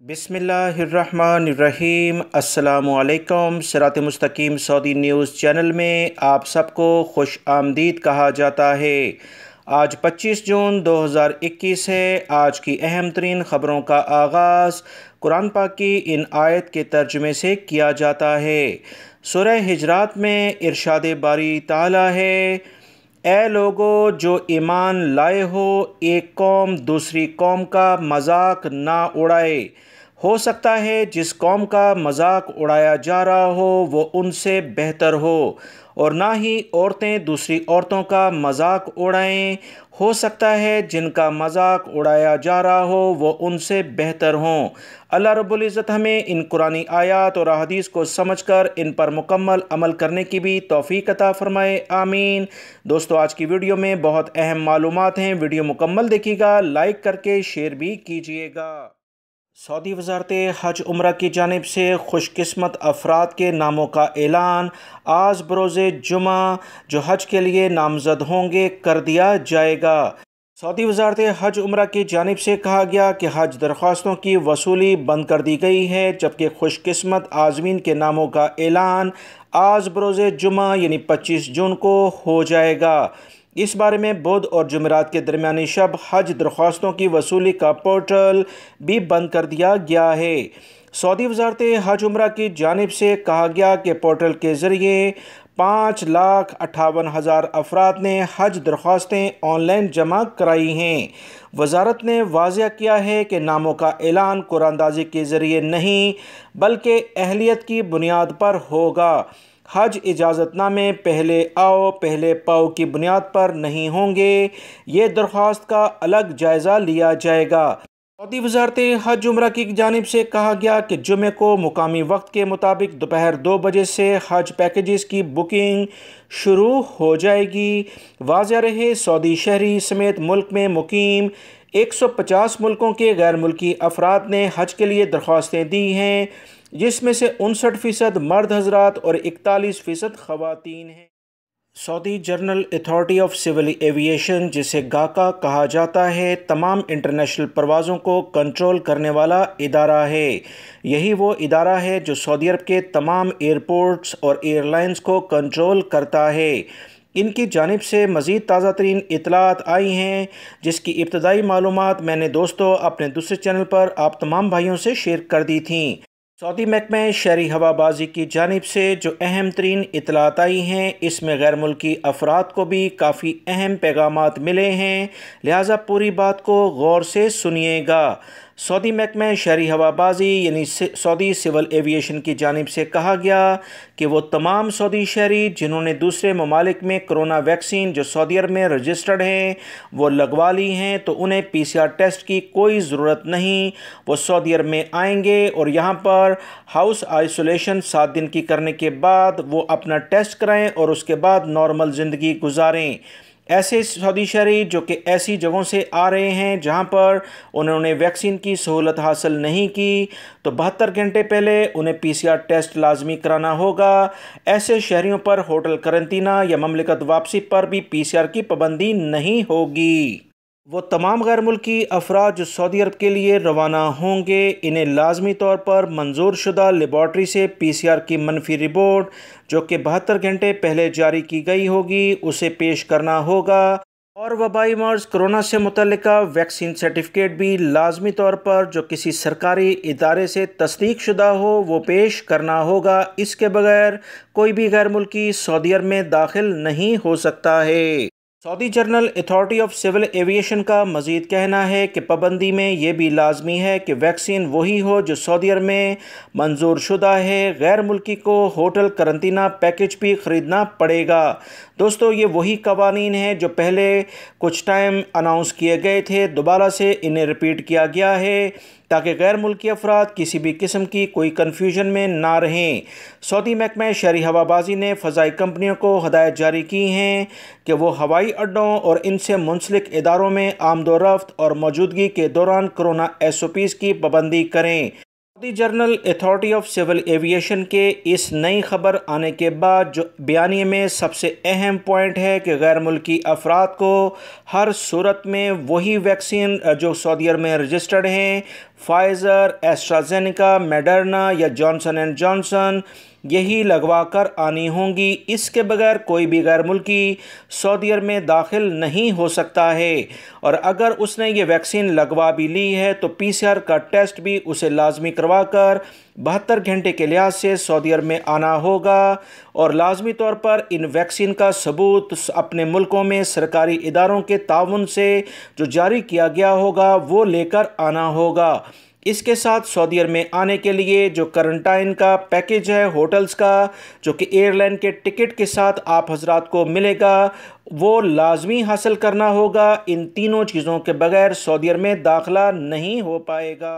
بسم اللہ الرحمن الرحیم۔ السلام علیکم۔ sirat.e.mustaqeem سعودی نیوز چینل میں آپ سب کو خوش آمدید کہا جاتا ہے۔ آج 25 جون 2021 ہے۔ آج کی اہم ترین خبروں کا آغاز قرآن پاک کی ان آیت کے ترجمے سے کیا جاتا ہے۔ سورہ حجرات میں ارشاد باری تعالی ہے، اے لوگو جو ایمان لائے ہو، ایک قوم دوسری قوم کا مذاق نہ اڑائے۔ ہو سکتا ہے جس قوم کا مذاق اڑایا جا رہا ہو وہ ان سے بہتر ہو، اور نہ ہی عورتیں دوسری عورتوں کا مذاق اڑائیں۔ ہو سکتا ہے جن کا مذاق اڑایا جا رہا ہو وہ ان سے بہتر ہوں۔ اللہ رب العزت ہمیں ان قرآنی آیات اور احادیث کو سمجھ کر ان پر مکمل عمل کرنے کی بھی توفیق عطا فرمائے، آمین۔ دوستو، آج کی ویڈیو میں بہت اہم معلومات ہیں، ویڈیو مکمل دیکھیے گا، لائک کر کے شیئر بھی کیجیے گا۔ سعودی وزارت حج عمرہ کی جانب سے خوش قسمت افراد کے ناموں کا اعلان آج بروز جمعہ جو حج کے لیے نامزد ہوں گے کر دیا جائے گا۔ سعودی وزارت حج عمرہ کی جانب سے کہا گیا کہ حج درخواستوں کی وصولی بند کر دی گئی ہے، جبکہ خوش قسمت عازمین کے ناموں کا اعلان آج بروز جمعہ یعنی 25 جون کو ہو جائے گا۔ اس بارے میں بدھ اور جمعرات کے درمیانی شب حج درخواستوں کی وصولی کا پورٹل بھی بند کر دیا گیا ہے۔ سعودی وزارت حج عمرہ کی جانب سے کہا گیا کہ پورٹل کے ذریعے 5,58,000 افراد نے حج درخواستیں آن لائن جمع کرائی ہیں۔ وزارت نے واضح کیا ہے کہ ناموں کا اعلان قرعہ اندازی کے ذریعے نہیں بلکہ اہلیت کی بنیاد پر ہوگا۔ حج اجازت نامے پہلے آؤ پہلے پاؤ کی بنیاد پر نہیں ہوں گے۔ یہ درخواست کا الگ جائزہ لیا جائے گا۔ سعودی وزارت حج عمرہ کی جانب سے کہا گیا کہ جمعے کو مقامی وقت کے مطابق دوپہر 2 بجے سے حج پیکیجز کی بکنگ شروع ہو جائے گی۔ واضح رہے، سعودی شہری سمیت ملک میں مقیم 150 ملکوں کے غیر ملکی افراد نے حج کے لیے درخواستیں دی ہیں، جس میں سے 59% مرد حضرات اور 41% خواتین ہیں۔ سعودی general authority of civil aviation, جسے گاکا کہا جاتا ہے، تمام انٹرنیشنل پروازوں کو کنٹرول کرنے والا ادارہ ہے۔ یہی وہ ادارہ ہے جو سعودی عرب کے تمام ایئرپورٹس اور ایئر لائنز کو کنٹرول کرتا ہے۔ ان کی جانب سے مزید تازہ ترین اطلاعات آئی ہیں، جس کی ابتدائی معلومات میں نے دوستو اپنے دوسرے چینل پر آپ تمام بھائیوں سے شیئر کر دی تھیں۔ سعودی محکمہ شہری ہوا بازی کی جانب سے جو اہم ترین اطلاعات آئی ہیں، اس میں غیر ملکی افراد کو بھی کافی اہم پیغامات ملے ہیں، لہٰذا پوری بات کو غور سے سنیے گا۔ سعودی محکمہ شہری ہوا بازی یعنی سعودی سول ایویشن کی جانب سے کہا گیا کہ وہ تمام سعودی شہری جنہوں نے دوسرے ممالک میں کرونا ویکسین جو سعودی عرب میں رجسٹرڈ ہیں وہ لگوا لی ہیں تو انہیں PCR ٹیسٹ کی کوئی ضرورت نہیں۔ وہ سعودی عرب میں آئیں گے اور یہاں پر ہاؤس آئسولیشن 7 دن کی کرنے کے بعد وہ اپنا ٹیسٹ کرائیں اور اس کے بعد نارمل زندگی گزاریں۔ ایسے سعودی شہری جو کہ ایسی جگہوں سے آ رہے ہیں جہاں پر انہوں نے ویکسین کی سہولت حاصل نہیں کی تو 72 گھنٹے پہلے انہیں PCR ٹیسٹ لازمی کرانا ہوگا۔ ایسے شہریوں پر ہوٹل قرنطینہ یا مملکت واپسی پر بھی PCR کی پابندی نہیں ہوگی۔ وہ تمام غیر ملکی افراد جو سعودی عرب کے لیے روانہ ہوں گے انہیں لازمی طور پر منظور شدہ لیبارٹری سے PCR کی منفی رپورٹ جو کہ 72 گھنٹے پہلے جاری کی گئی ہوگی اسے پیش کرنا ہوگا، اور وبائی مرض کرونا سے متعلقہ ویکسین سرٹیفکیٹ بھی لازمی طور پر جو کسی سرکاری ادارے سے تصدیق شدہ ہو وہ پیش کرنا ہوگا۔ اس کے بغیر کوئی بھی غیر ملکی سعودی عرب میں داخل نہیں ہو سکتا ہے۔ Saudi general authority of civil aviation کا مزید کہنا ہے کہ پابندی میں یہ بھی لازمی ہے کہ ویکسین وہی ہو جو سعودی عرب میں منظور شدہ ہے۔ غیر ملکی کو ہوٹل قرنطینہ پیکج بھی خریدنا پڑے گا۔ دوستو، یہ وہی قوانین ہیں جو پہلے کچھ ٹائم اناؤنس کیے گئے تھے، دوبارہ سے انہیں ریپیٹ کیا گیا ہے تاکہ غیر ملکی افراد کسی بھی قسم کی کوئی کنفیوژن میں نہ رہیں۔ سعودی محکمہ شہری ہوا بازی نے فضائی کمپنیوں کو ہدایت جاری کی ہیں کہ وہ ہوائی اڈوں اور ان سے منسلک اداروں میں آمد و رفت اور موجودگی کے دوران کرونا SOPs کی پابندی کریں۔ Saudi general authority of civil aviation کے اس نئی خبر آنے کے بعد جو بیانیے میں سب سے اہم پوائنٹ ہے کہ غیر ملکی افراد کو ہر صورت میں وہی ویکسین جو سعودی عرب میں رجسٹرڈ ہیں، فائزر، ایسٹرازینیکا، میڈرنا یا جانسن اینڈ جانسن، یہی لگوا کر آنی ہوں گی۔ اس کے بغیر کوئی بھی غیر ملکی سعودی عرب میں داخل نہیں ہو سکتا ہے، اور اگر اس نے یہ ویکسین لگوا بھی لی ہے تو PCR کا ٹیسٹ بھی اسے لازمی کروا کر 72 گھنٹے کے لحاظ سے سعودی عرب میں آنا ہوگا، اور لازمی طور پر ان ویکسین کا ثبوت اپنے ملکوں میں سرکاری اداروں کے تعاون سے جو جاری کیا گیا ہوگا وہ لے کر آنا ہوگا۔ اس کے ساتھ سعودی عرب میں آنے کے لیے جو کرنٹائن کا پیکیج ہے ہوٹلز کا، جو کہ ایئر لائن کے ٹکٹ کے ساتھ آپ حضرات کو ملے گا، وہ لازمی حاصل کرنا ہوگا۔ ان تینوں چیزوں کے بغیر سعودی عرب میں داخلہ نہیں ہو پائے گا۔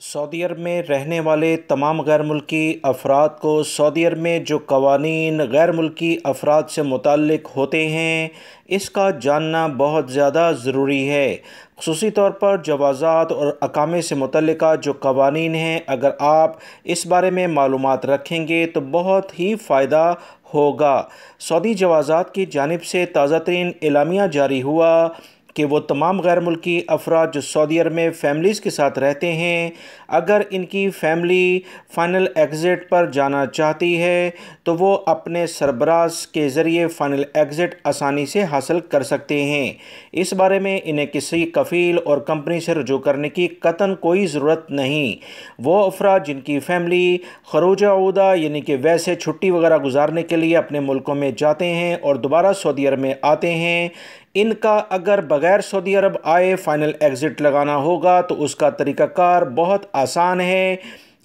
سعودی عرب میں رہنے والے تمام غیر ملکی افراد کو سعودی عرب میں جو قوانین غیر ملکی افراد سے متعلق ہوتے ہیں اس کا جاننا بہت زیادہ ضروری ہے، خصوصی طور پر جوازات اور اقامے سے متعلقہ جو قوانین ہیں۔ اگر آپ اس بارے میں معلومات رکھیں گے تو بہت ہی فائدہ ہوگا۔ سعودی جوازات کی جانب سے تازہ ترین اعلامیہ جاری ہوا کہ وہ تمام غیر ملکی افراد جو سعودی عرب میں فیملیز کے ساتھ رہتے ہیں، اگر ان کی فیملی فائنل ایگزٹ پر جانا چاہتی ہے تو وہ اپنے سربراہ کے ذریعے فائنل ایگزٹ آسانی سے حاصل کر سکتے ہیں۔ اس بارے میں انہیں کسی کفیل اور کمپنی سے رجوع کرنے کی قطعاً کوئی ضرورت نہیں۔ وہ افراد جن کی فیملی خروج عودہ یعنی کہ ویسے چھٹی وغیرہ گزارنے کے لیے اپنے ملکوں میں جاتے ہیں اور دوبارہ سعودی عرب میں آتے ہیں، ان کا اگر بغیر سعودی عرب آئے فائنل ایگزٹ لگانا ہوگا تو اس کا طریقہ کار بہت آسان ہے۔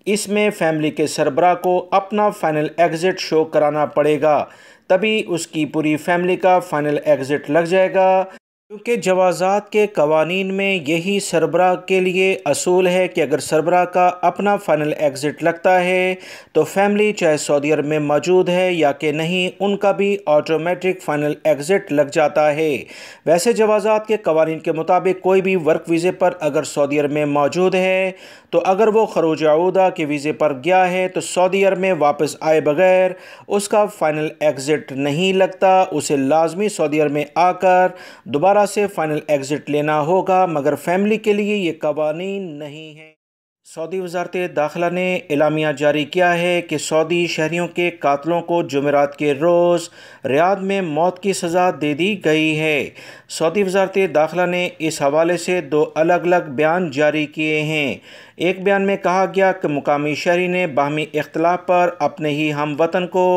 اس میں فیملی کے سربراہ کو اپنا فائنل ایگزٹ شو کرانا پڑے گا، تبھی اس کی پوری فیملی کا فائنل ایگزٹ لگ جائے گا، کیونکہ جوازات کے قوانین میں یہی سربراہ کے لیے اصول ہے کہ اگر سربراہ کا اپنا فائنل ایگزٹ لگتا ہے تو فیملی چاہے سعودی عرب میں موجود ہے یا کہ نہیں ان کا بھی آٹومیٹک فائنل ایگزٹ لگ جاتا ہے۔ ویسے جوازات کے قوانین کے مطابق کوئی بھی ورک ویزے پر اگر سعودی عرب میں موجود ہے تو اگر وہ خروج عودہ کے ویزے پر گیا ہے تو سعودی عرب میں واپس آئے بغیر اس کا فائنل ایگزٹ نہیں لگتا، اسے لازمی سعودی عرب میں آ کر دوبارہ سے فائنل ایگزٹ لینا ہوگا، مگر فیملی کے لیے یہ قوانین نہیں ہیں۔ سعودی وزارت داخلہ نے اعلامیہ جاری کیا ہے کہ سعودی شہریوں کے قاتلوں کو جمعرات کے روز ریاض میں موت کی سزا دے دی گئی ہے۔ سعودی وزارت داخلہ نے اس حوالے سے دو الگ الگ بیان جاری کیے ہیں۔ ایک بیان میں کہا گیا کہ مقامی شہری نے باہمی اختلاف پر اپنے ہی ہم وطن کو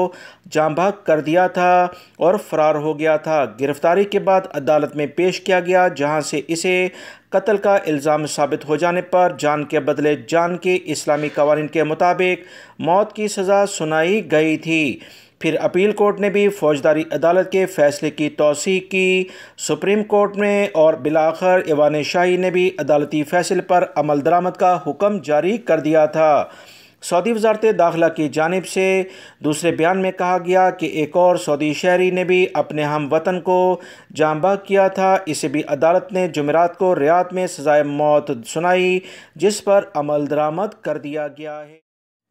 جاں بحق کر دیا تھا اور فرار ہو گیا تھا۔ گرفتاری کے بعد عدالت میں پیش کیا گیا، جہاں سے اسے قتل کا الزام ثابت ہو جانے پر جان کے بدلے جان کے اسلامی قوانین کے مطابق موت کی سزا سنائی گئی تھی۔ پھر اپیل کورٹ نے بھی فوجداری عدالت کے فیصلے کی توثیق کی۔ سپریم کورٹ میں اور بالآخر ایوان شاہی نے بھی عدالتی فیصلے پر عمل درآمد کا حکم جاری کر دیا تھا۔ سعودی وزارت داخلہ کی جانب سے دوسرے بیان میں کہا گیا کہ ایک اور سعودی شہری نے بھی اپنے ہم وطن کو جاں بحق کیا تھا، اسے بھی عدالت نے جمعرات کو ریاض میں سزائے موت سنائی، جس پر عمل درآمد کر دیا گیا ہے۔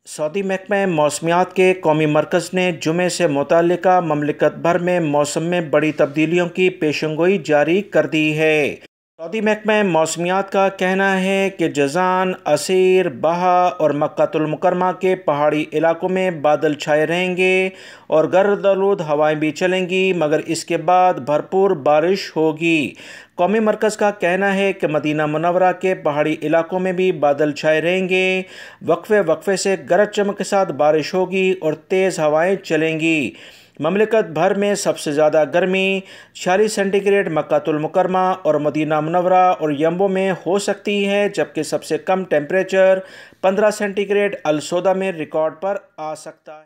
سعودی محکمہ موسمیات کے قومی مرکز نے جمعے سے متعلقہ مملکت بھر میں موسم میں بڑی تبدیلیوں کی پیشنگوئی جاری کر دی ہے۔ سعودی محکمہ موسمیات کا کہنا ہے کہ جازان، عسیر، بہا اور مکہ المکرمہ کے پہاڑی علاقوں میں بادل چھائے رہیں گے اور گرد آلود ہوائیں بھی چلیں گی، مگر اس کے بعد بھرپور بارش ہوگی۔ قومی مرکز کا کہنا ہے کہ مدینہ منورہ کے پہاڑی علاقوں میں بھی بادل چھائے رہیں گے، وقفے وقفے سے گرج چمک کے ساتھ بارش ہوگی اور تیز ہوائیں چلیں گی۔ مملکت بھر میں سب سے زیادہ گرمی 46 سینٹی گریڈ مکہ المکرمہ اور مدینہ منورہ اور یمبو میں ہو سکتی ہے، جبکہ سب سے کم ٹیمپریچر 15 سینٹی گریڈ السودہ میں ریکارڈ پر آ سکتا ہے۔